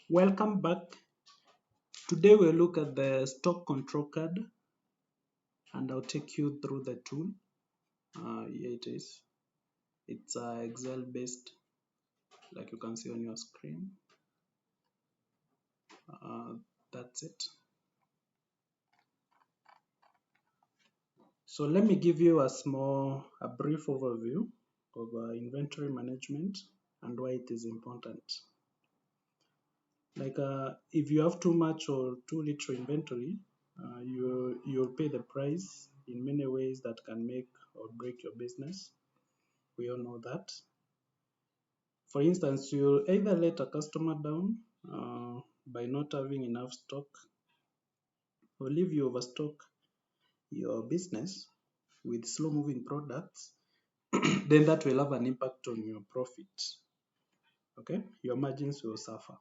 Welcome back. Today we'll look at the stock control card and I'll take you through the tool. Here it is. It's Excel based, like you can see on your screen. That's it. So let me give you a brief overview of inventory management and why it is important. Like if you have too much or too little inventory, you'll pay the price in many ways that can make or break your business. We all know that. For instance, you'll either let a customer down by not having enough stock, or if you overstock your business with slow moving products, then that will have an impact on your profit. Okay, your margins will suffer.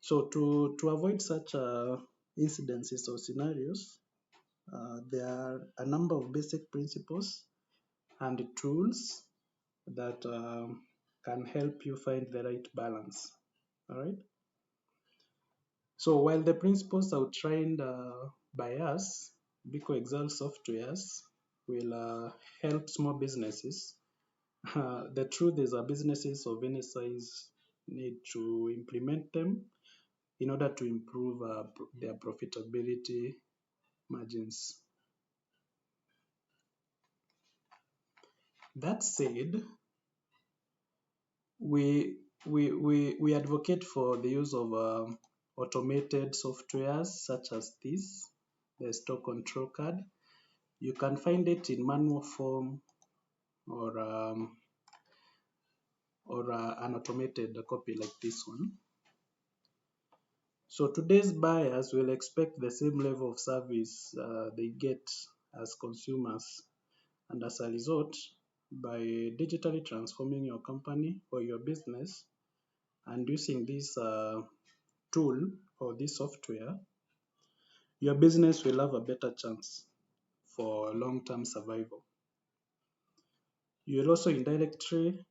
So to avoid such incidences or scenarios, there are a number of basic principles and tools that can help you find the right balance. All right. So while the principles outlined by us, Biko Excel softwares will help small businesses. The truth is that businesses of any size need to implement them in order to improve their profitability margins. That said, we advocate for the use of automated softwares such as this, the stock control card. You can find it in manual form or an automated copy like this one. So today's buyers will expect the same level of service they get as consumers, and as a result, by digitally transforming your company or your business and using this tool or this software, your business will have a better chance for long-term survival. You'll also indirectly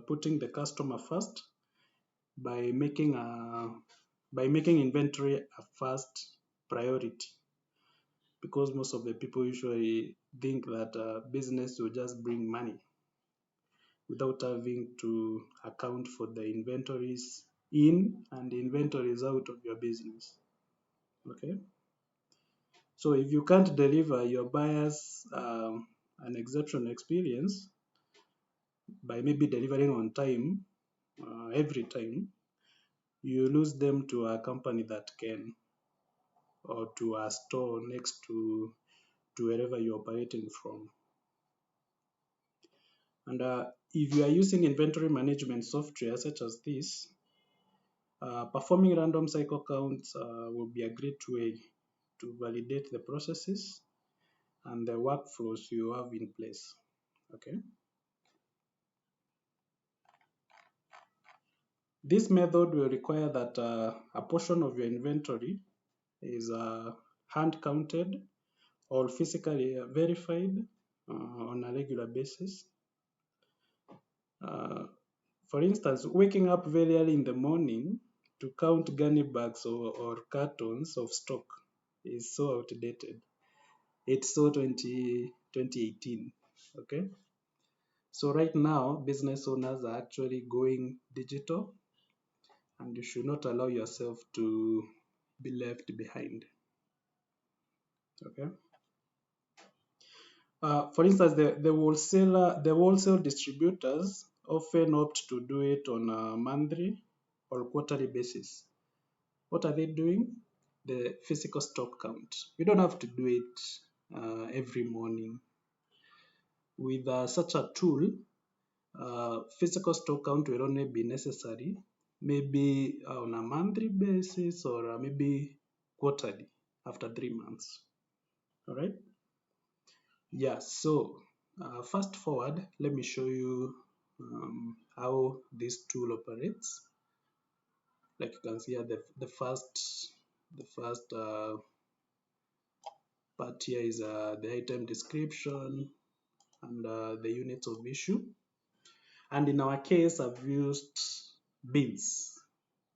putting the customer first by making inventory a first priority, because most of the people usually think that business will just bring money without having to account for the inventories in and inventories out of your business. Okay, so if you can't deliver your buyers an exceptional experience by maybe delivering on time every time, you lose them to a company that can, or to a store next to wherever you're operating from. And if you are using inventory management software such as this, performing random cycle counts will be a great way to validate the processes and the workflows you have in place. Okay. This method will require that a portion of your inventory is hand counted or physically verified on a regular basis. For instance, waking up very early in the morning to count gunny bags or cartons of stock is so outdated. It's so 2018. Okay. So right now, business owners are actually going digital, and you should not allow yourself to be left behind. Okay. For instance, the wholesale distributors often opt to do it on a monthly or quarterly basis. What are they doing? The physical stock count. You don't have to do it every morning. With such a tool, physical stock count will only be necessary maybe on a monthly basis or maybe quarterly after 3 months. All right. Yeah. So fast forward, let me show you how this tool operates. Like you can see here, the first part here is the item description and the units of issue. And in our case, I've used beans.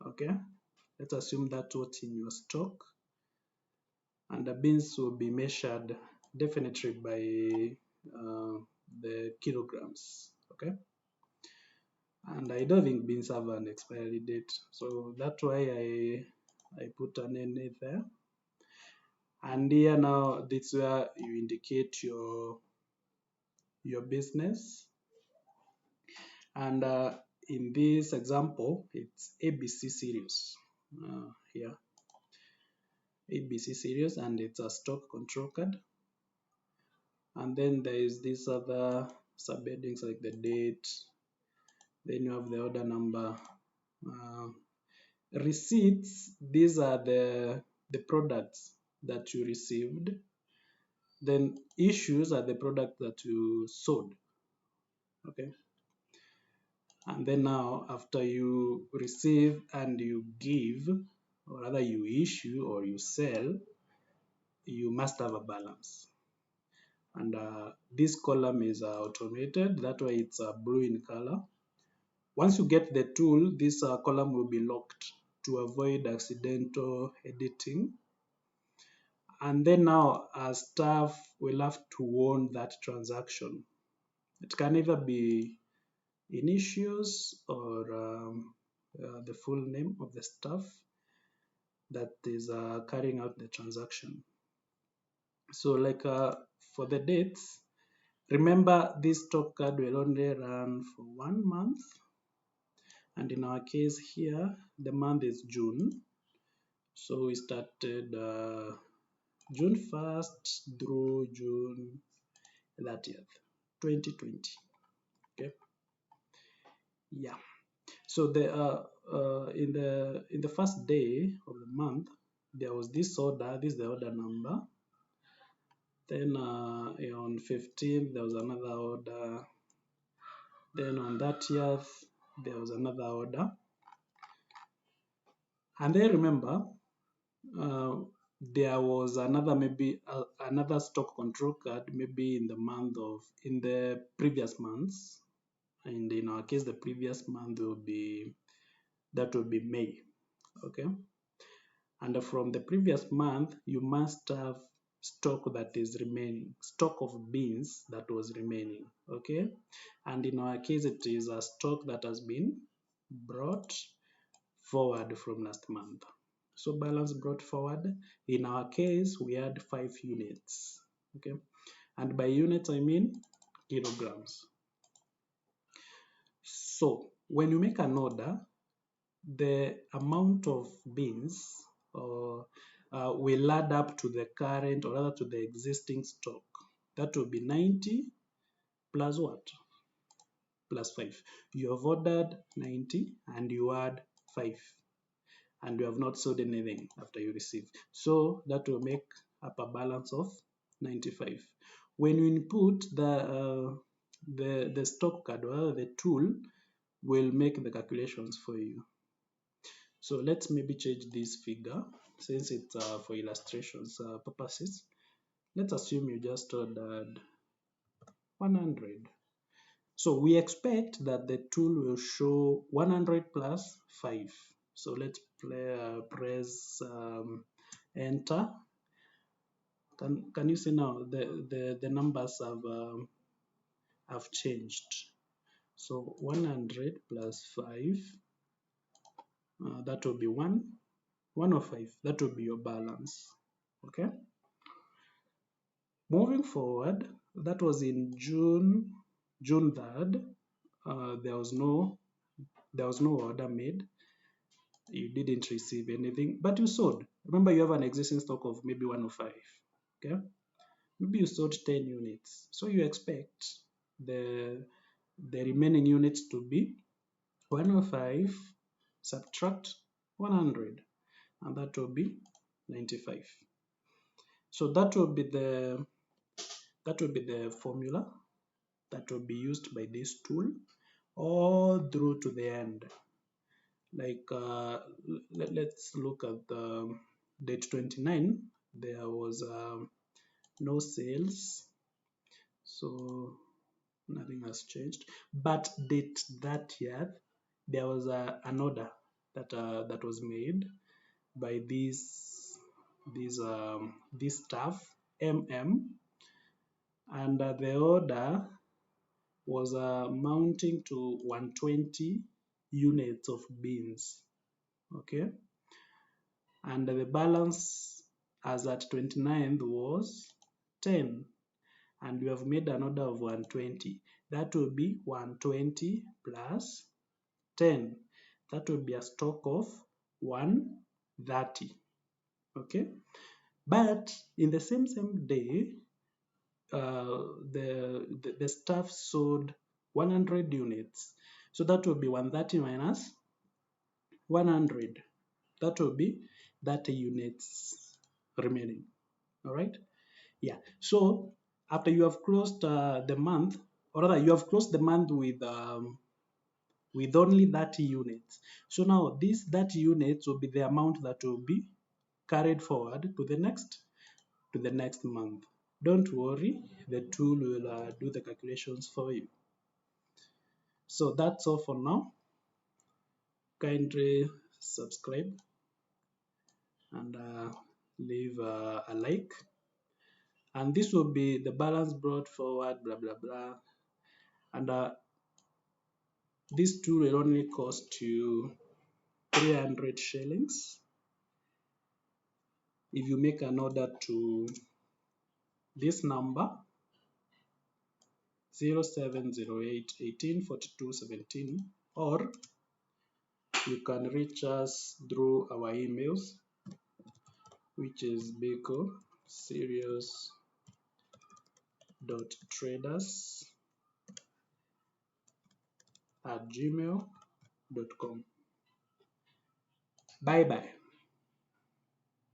Okay, let's assume that's what's in your stock, and the beans will be measured definitely by the kilograms. Okay, and I don't think beans have an expiry date, so that's why I put an NA there. And here now, this is where you indicate your business. And in this example, it's ABC cereals. Here, ABC cereals, and it's a stock control card. And then there is this other subheadings like the date. Then you have the order number. Uh, Receipts, these are the products that you received. Then issues are the product that you sold. Okay. And then now after you receive and you give, or rather you issue or you sell, you must have a balance. And this column is automated, that way it's blue in color. Once you get the tool, this column will be locked to avoid accidental editing. And then now staff will have to own that transaction. It can either be initials or the full name of the staff that is carrying out the transaction. So like for the dates, remember this stock card will only run for 1 month. And in our case here, the month is June. So we started June 1st through June 30th, 2020. Okay. Yeah. So the in the first day of the month, there was this order. This is the order number. Then on 15th there was another order. Then on 30th there was another order. And then remember, there was another maybe another stock control card maybe in the previous months, and in our case the previous month will be May. Okay. And from the previous month you must have stock that is remaining, stock of beans that was remaining. Okay. And in our case it is a stock that has been brought forward from last month. So balance brought forward, in our case we had 5 units. Okay. And by units I mean kilograms. So when you make an order, the amount of beans will add up to the current, or rather to the existing stock. That will be 90 plus what? Plus 5. You have ordered 90 and you add 5. And you have not sold anything after you receive. So that will make up a balance of 95. When you input the stock card, or the tool will make the calculations for you. So let's maybe change this figure since it's for illustrations purposes. Let's assume you just ordered 100. So we expect that the tool will show 100 plus 5. So let's press enter. Can you see now the numbers have changed? So 100 plus 5, that will be 105. That will be your balance. Okay. Moving forward, that was in June 3rd. There was no order made. You didn't receive anything, but you sold. Remember, you have an existing stock of maybe 105. Okay, maybe you sold 10 units, so you expect the remaining units to be 105 subtract 100, and that will be 95. So that will be the formula that will be used by this tool all through to the end. Like let's look at the date 29. There was no sales, so nothing has changed. But date 30th, there was an order that was made by this staff and the order was mounting to 120 units of beans. Okay, and the balance as at 29th was 10, and we have made an order of 120. That will be 120 plus 10. That will be a stock of 130. Okay, but in the same day, the staff sold 100 units. So that will be 130 minus 100. That will be 30 units remaining. All right. Yeah. So after you have closed the month, or rather, you have closed the month with only 30 units. So now these 30 units will be the amount that will be carried forward to the next month. Don't worry, the tool will do the calculations for you. So that's all for now. Kindly subscribe and leave a like. And this will be the balance brought forward, blah, blah, blah. And this tool will only cost you 300 shillings if you make an order to this number 0708 18 42 17, or you can reach us through our emails, which is biko.cereals.traders at gmail.com. Bye bye.